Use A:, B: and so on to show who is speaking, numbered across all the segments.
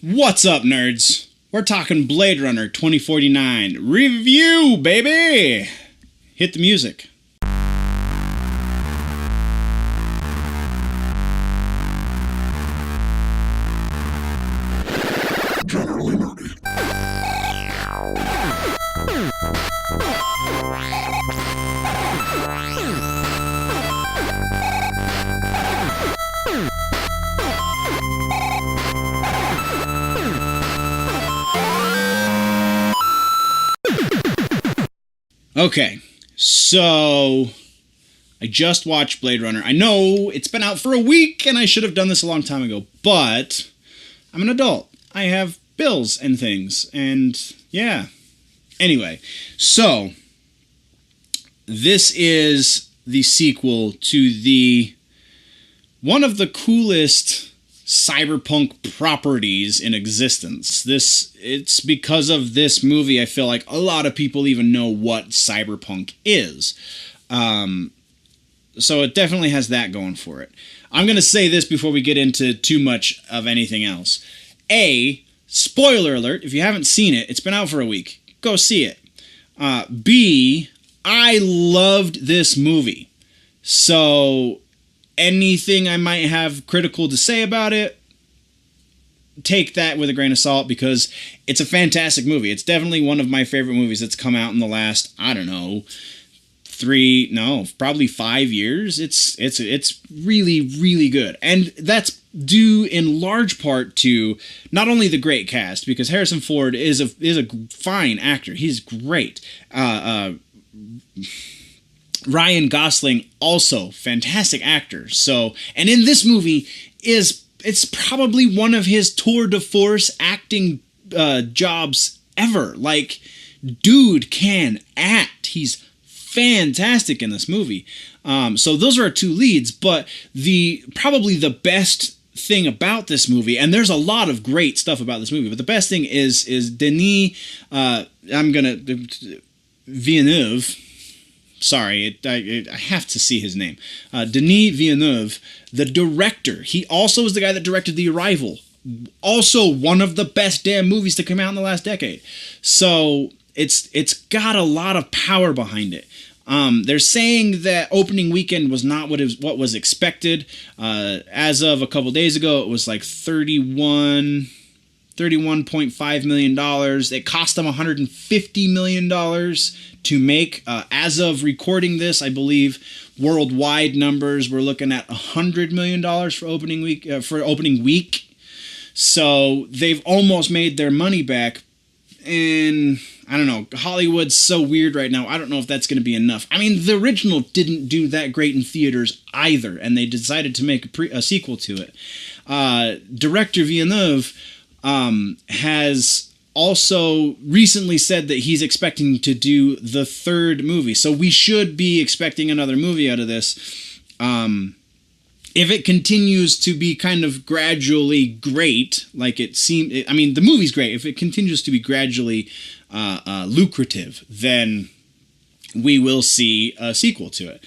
A: What's up, nerds? We're talking Blade Runner 2049 review, baby! Hit the music.
B: Generally nerdy.
A: Okay, so I just watched Blade Runner. I know it's been out for a week and I should have done this a long time ago, but I'm an adult. I have bills and things, and yeah. Anyway, so this is the sequel to one of the coolest cyberpunk properties in existence. It's because of this movie I feel like a lot of people even know what cyberpunk is. So it definitely has that going for it. I'm going to say this before we get into too much of anything else. A, spoiler alert, if you haven't seen it, it's been out for a week. Go see it. B, I loved this movie. So anything I might have critical to say about it, take that with a grain of salt because it's a fantastic movie. It's definitely one of my favorite movies that's come out in the last, I don't know, probably 5 years. It's really, really good. And that's due in large part to not only the great cast, because Harrison Ford is a fine actor. He's great. Ryan Gosling, also fantastic actor. So, and in this movie it's probably one of his tour de force acting jobs ever. Like, dude can act. He's fantastic in this movie. So those are our two leads, but probably the best thing about this movie, and there's a lot of great stuff about this movie, but the best thing is Denis Villeneuve. Sorry, I have to see his name. Denis Villeneuve, the director. He also is the guy that directed The Arrival. Also one of the best damn movies to come out in the last decade. So it's got a lot of power behind it. They're saying that opening weekend was not what was expected. As of a couple days ago, it was like $31.5 million. It cost them $150 million to make. As of recording this, I believe worldwide numbers, we're looking at $100 million for opening week. So they've almost made their money back. And I don't know, Hollywood's so weird right now. I don't know if that's going to be enough. I mean, the original didn't do that great in theaters either, and they decided to make a sequel to it. Director Villeneuve has also recently said that he's expecting to do the third movie. So we should be expecting another movie out of this. If it continues to be kind of gradually great, like it seemed, I mean, the movie's great. If it continues to be gradually lucrative, then we will see a sequel to it.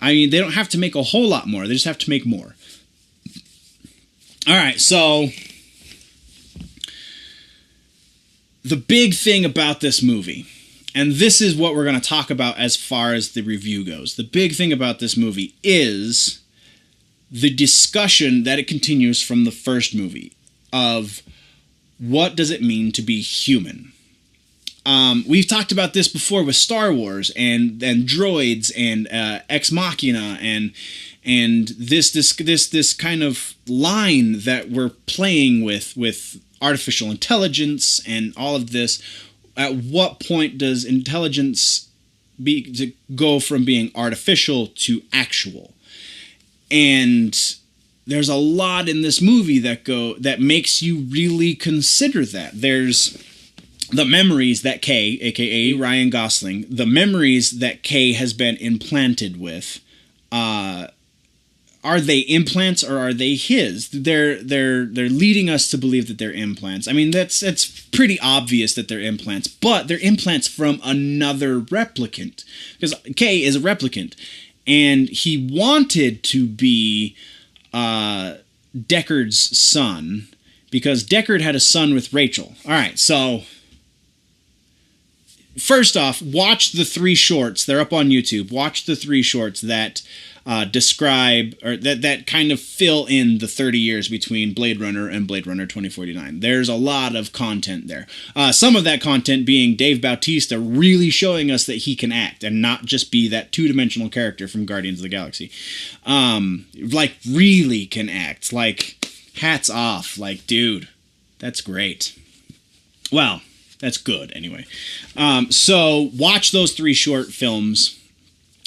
A: I mean, they don't have to make a whole lot more. They just have to make more. All right, so the big thing about this movie, and this is what we're going to talk about as far as the review goes. The big thing about this movie is the discussion that it continues from the first movie of what does it mean to be human. We've talked about this before with Star Wars and droids and Ex Machina and this kind of line that we're playing with artificial intelligence and all of this. At what point does intelligence go from being artificial to actual? And there's a lot in this movie that makes you really consider that. There's the memories that Kay, aka Ryan Gosling, the memories that Kay has been implanted with. Are they implants or are they his? They're leading us to believe that they're implants. I mean, that's pretty obvious that they're implants, but they're implants from another replicant, because Kay is a replicant. And he wanted to be Deckard's son, because Deckard had a son with Rachael. All right, so first off, watch the 3 shorts. They're up on YouTube. Watch the 3 shorts that describe, or that kind of fill in the 30 years between Blade Runner and Blade Runner 2049. There's a lot of content there. Some of that content being Dave Bautista really showing us that he can act and not just be that 2-dimensional character from Guardians of the Galaxy. Like, really can act. Like, hats off. Like, dude, that's great. Well, that's good anyway. So watch those 3 short films.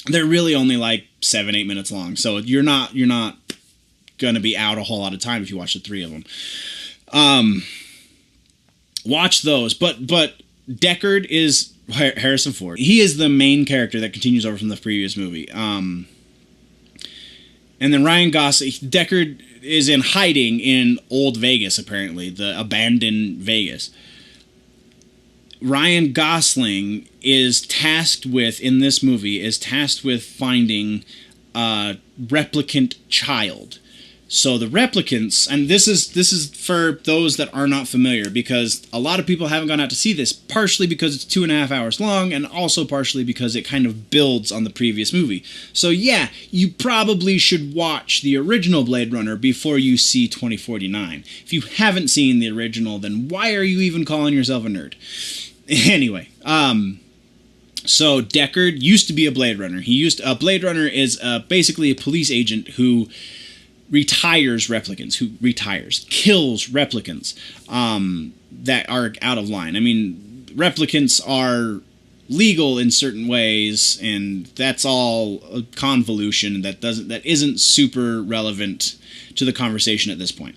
A: They're really only like 7-8 minutes long, so you're not gonna be out a whole lot of time if you watch the 3 of them. Watch those, but Deckard is Harrison Ford. He is the main character that continues over from the previous movie. And then Ryan Gosling, Deckard is in hiding in old Vegas, apparently the abandoned Vegas. Ryan Gosling is tasked with, in this movie, finding a replicant child. So the replicants, and this is for those that are not familiar, because a lot of people haven't gone out to see this, partially because it's 2.5 hours long, and also partially because it kind of builds on the previous movie. So yeah, you probably should watch the original Blade Runner before you see 2049. If you haven't seen the original, then why are you even calling yourself a nerd? Anyway, so Deckard used to be a Blade Runner. A Blade Runner is basically a police agent who kills replicants that are out of line. I mean, replicants are legal in certain ways, and that's all a convolution that isn't super relevant to the conversation at this point.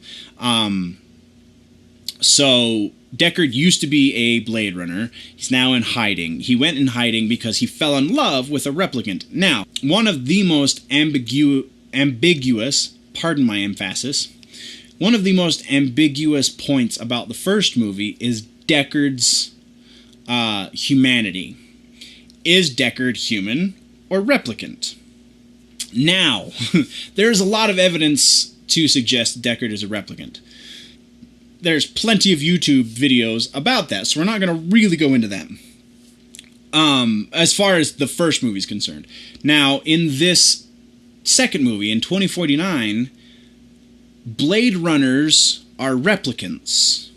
A: So Deckard used to be a Blade Runner. He's now in hiding. He went in hiding because he fell in love with a replicant. Now, one of the most ambiguous, pardon my emphasis, one of the most ambiguous points about the first movie is Deckard's humanity. Is Deckard human or replicant? Now, there's a lot of evidence to suggest Deckard is a replicant. There's plenty of YouTube videos about that, so we're not going to really go into them. As far as the first movie is concerned. Now, in this second movie, in 2049, Blade Runners are replicants.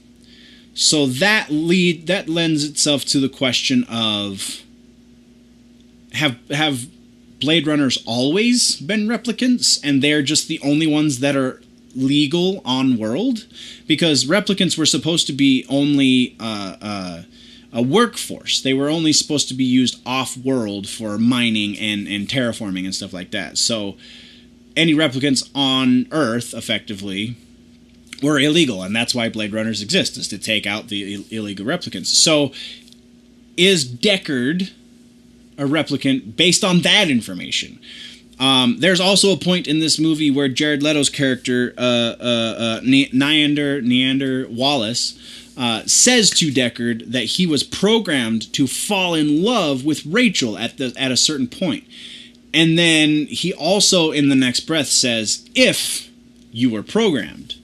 A: So that lends itself to the question of, have Blade Runners always been replicants, and they're just the only ones that are legal on world? Because replicants were supposed to be only a workforce. They were only supposed to be used off-world for mining and terraforming and stuff like that. So any replicants on Earth, effectively, were illegal, and that's why Blade Runners exist, is to take out the illegal replicants. So is Deckard a replicant based on that information? There's also a point in this movie where Jared Leto's character, Neander Wallace, says to Deckard that he was programmed to fall in love with Rachael at a certain point. And then he also, in the next breath, says, if you were programmed.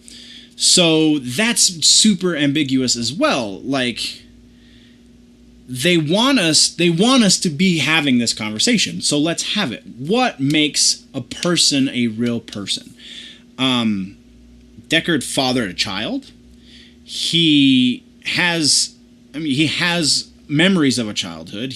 A: So that's super ambiguous as well. Like, they want us to be having this conversation, so let's have it. What makes a person a real person? Deckard fathered a child. He has memories of a childhood.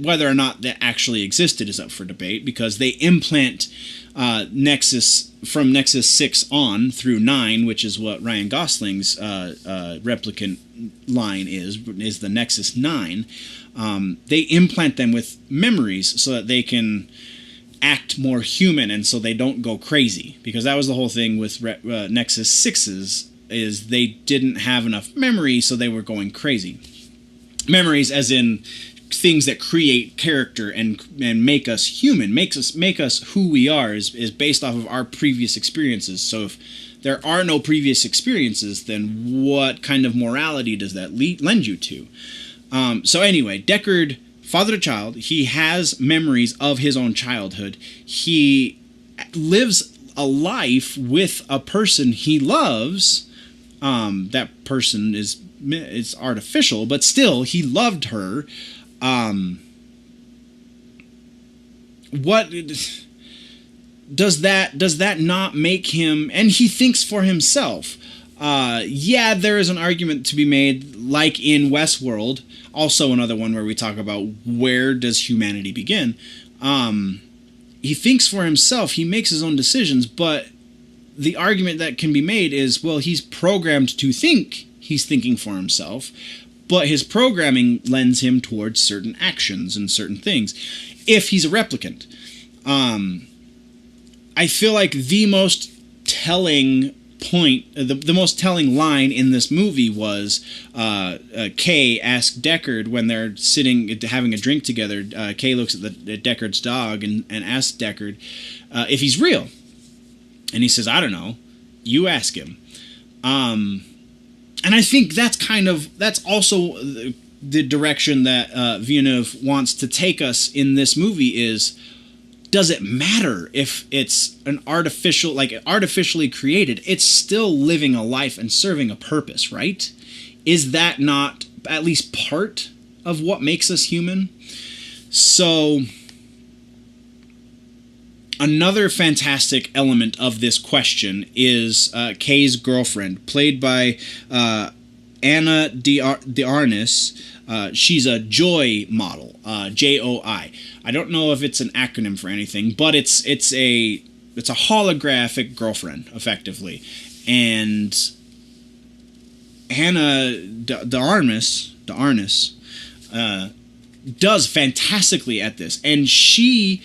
A: Whether or not that actually existed is up for debate, because they implant Nexus from Nexus 6 on through 9, which is what Ryan Gosling's replicant line is the Nexus 9. They implant them with memories so that they can act more human, and so they don't go crazy, because that was the whole thing with Nexus 6's, is they didn't have enough memory, so they were going crazy. Memories as in things that create character and make us human, make us who we are, is based off of our previous experiences. So if there are no previous experiences, then what kind of morality does that lend you to? So anyway, Deckard fathered a child. He has memories of his own childhood. He lives a life with a person he loves That person is artificial, but still, he loved her. What does that not make him? And he thinks for himself. Yeah, there is an argument to be made, like in Westworld, also another one where we talk about where does humanity begin. He thinks for himself, he makes his own decisions, but the argument that can be made is, well, he's programmed to think he's thinking for himself, but his programming lends him towards certain actions and certain things, if he's a replicant. I feel like the most telling point, the most telling line in this movie was Kay asked Deckard when they're sitting having a drink together. Kay looks at Deckard's dog and asks Deckard if he's real, and he says, "I don't know. You ask him." And I think that's also the direction that Villeneuve wants to take us in this movie is. Does it matter if it's an artificially created? It's still living a life and serving a purpose, right? Is that not at least part of what makes us human? So, another fantastic element of this question is Kay's girlfriend, played by Ana de Armas. She's a Joy model, JOI. I don't know if it's an acronym for anything, but it's a holographic girlfriend, effectively. And Ana de Armas does fantastically at this, and she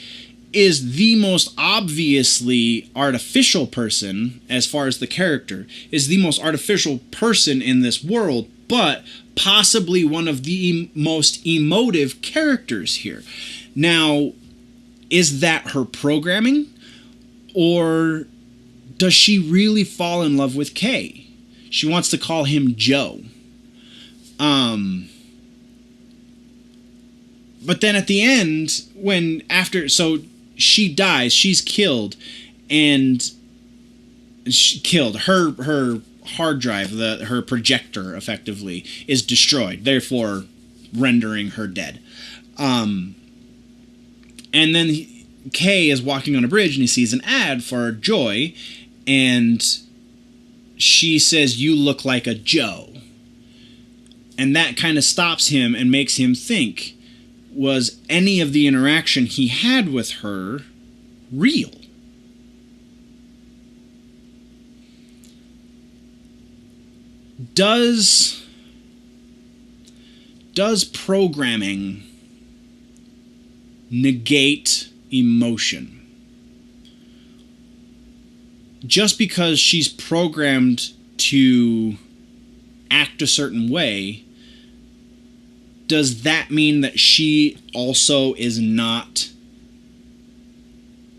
A: is the most obviously artificial person as far as the character, is the most artificial person in this world, but possibly one of the most emotive characters here. Now, is that her programming? Or does she really fall in love with Kay? She wants to call him Joe. But then at the end, so she dies, she's killed, and she killed her hard drive, her projector, effectively, is destroyed, therefore rendering her dead. And then Kay is walking on a bridge and he sees an ad for Joy, and she says, "You look like a Joe." And that kind of stops him and makes him think, was any of the interaction he had with her real? Does programming negate emotion? Just because she's programmed to act a certain way, does that mean that she also is not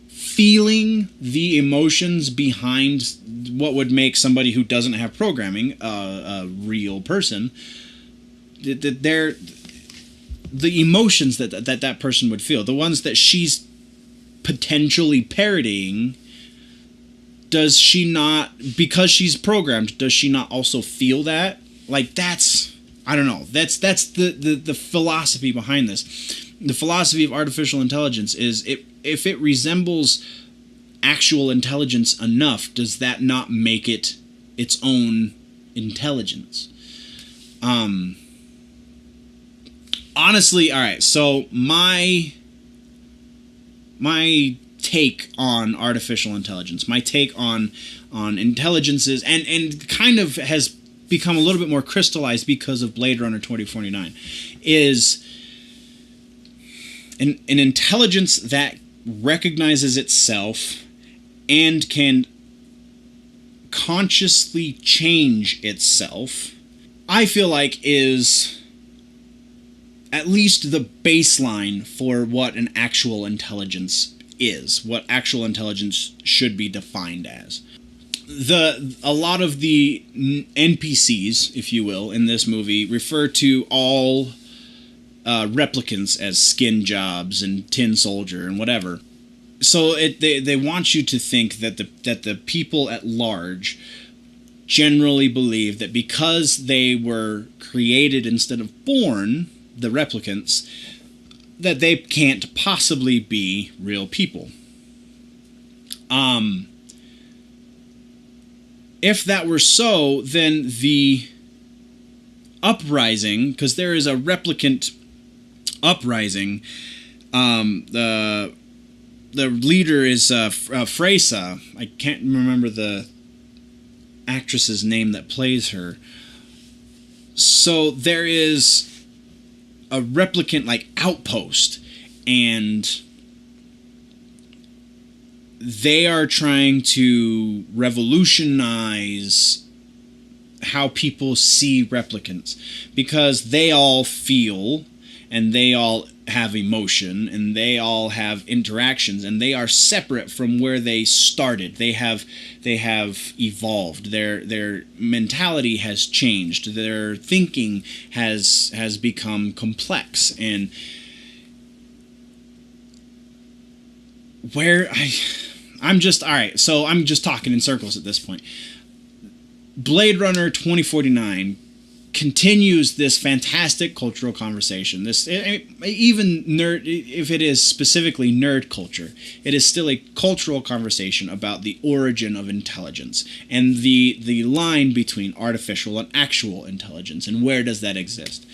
A: feeling the emotions behind what would make somebody who doesn't have programming a real person? The emotions that person would feel, the ones that she's potentially parodying, does she not, because she's programmed, does she not also feel that? Like, that's, I don't know, that's the philosophy behind this. The philosophy of artificial intelligence is, if it resembles actual intelligence enough, does that not make it its own intelligence? Honestly, all right, so my take on artificial intelligence, my take on intelligences, and kind of has become a little bit more crystallized because of Blade Runner 2049, is an intelligence that recognizes itself and can consciously change itself, I feel like is at least the baseline for what an actual intelligence is, what actual intelligence should be defined as. A lot of the NPCs, if you will, in this movie refer to all replicants as skin jobs and tin soldier and whatever. So they want you to think that the people at large generally believe that because they were created instead of born, the replicants, that they can't possibly be real people. If that were so, then the uprising, because there is a replicant uprising, the leader is Freysa. I can't remember the actress's name that plays her. So there is a replicant like outpost, and they are trying to revolutionize how people see replicants, because they all feel and they all have emotion and they all have interactions, and they are separate from where they started. They have evolved. Their mentality has changed. Their thinking has become complex. And I'm just talking in circles at this point. Blade Runner 2049 continues this fantastic cultural conversation. Even nerd, if it is specifically nerd culture, it is still a cultural conversation about the origin of intelligence and the line between artificial and actual intelligence, and where does that exist.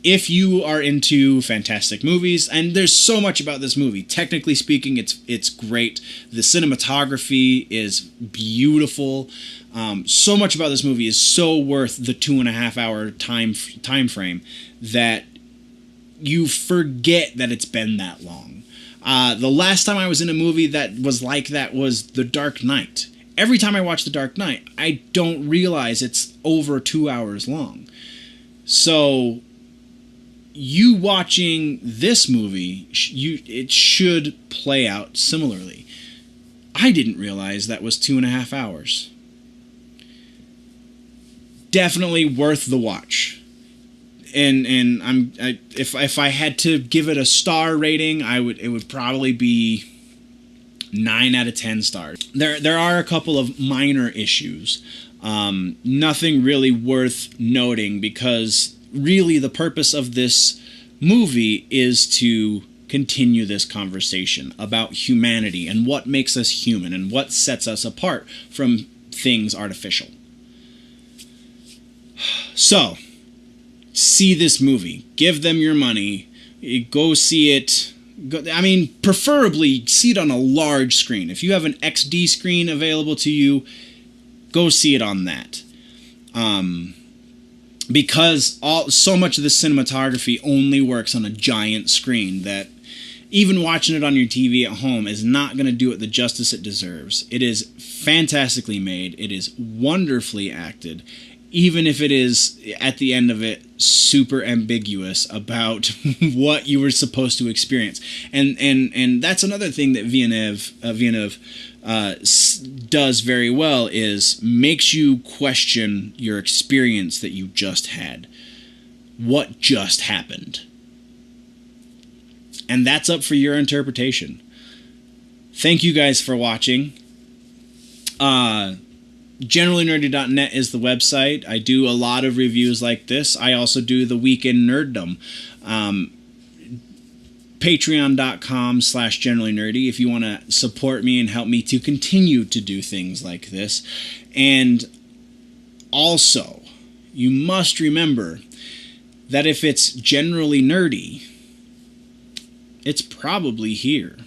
A: If you are into fantastic movies, and there's so much about this movie, technically speaking, it's great. The cinematography is beautiful. So much about this movie is so worth the 2.5 hour time frame that you forget that it's been that long. The last time I was in a movie that was like that was The Dark Knight. Every time I watch The Dark Knight, I don't realize it's over 2 hours long. So you watching this movie, it should play out similarly. I didn't realize that was 2.5 hours. Definitely worth the watch. And if I had to give it a star rating, it would probably be 9 out of 10 stars. There are a couple of minor issues. Nothing really worth noting, because really the purpose of this movie is to continue this conversation about humanity and what makes us human and what sets us apart from things artificial. So, see this movie. Give them your money. Go see it. Preferably see it on a large screen. If you have an XD screen available to you, go see it on that. Because so much of the cinematography only works on a giant screen that even watching it on your TV at home is not going to do it the justice it deserves. It is fantastically made. It is wonderfully acted, even if it is, at the end of it, super ambiguous about what you were supposed to experience. And that's another thing that Villeneuve does very well, is makes you question your experience that you just had. What just happened? And that's up for your interpretation. Thank you guys for watching. GenerallyNerdy.net is the website. I do a lot of reviews like this. I also do the Weekend Nerddom. Patreon.com/GenerallyNerdy if you want to support me and help me to continue to do things like this. And also, you must remember that if it's generally nerdy, it's probably here.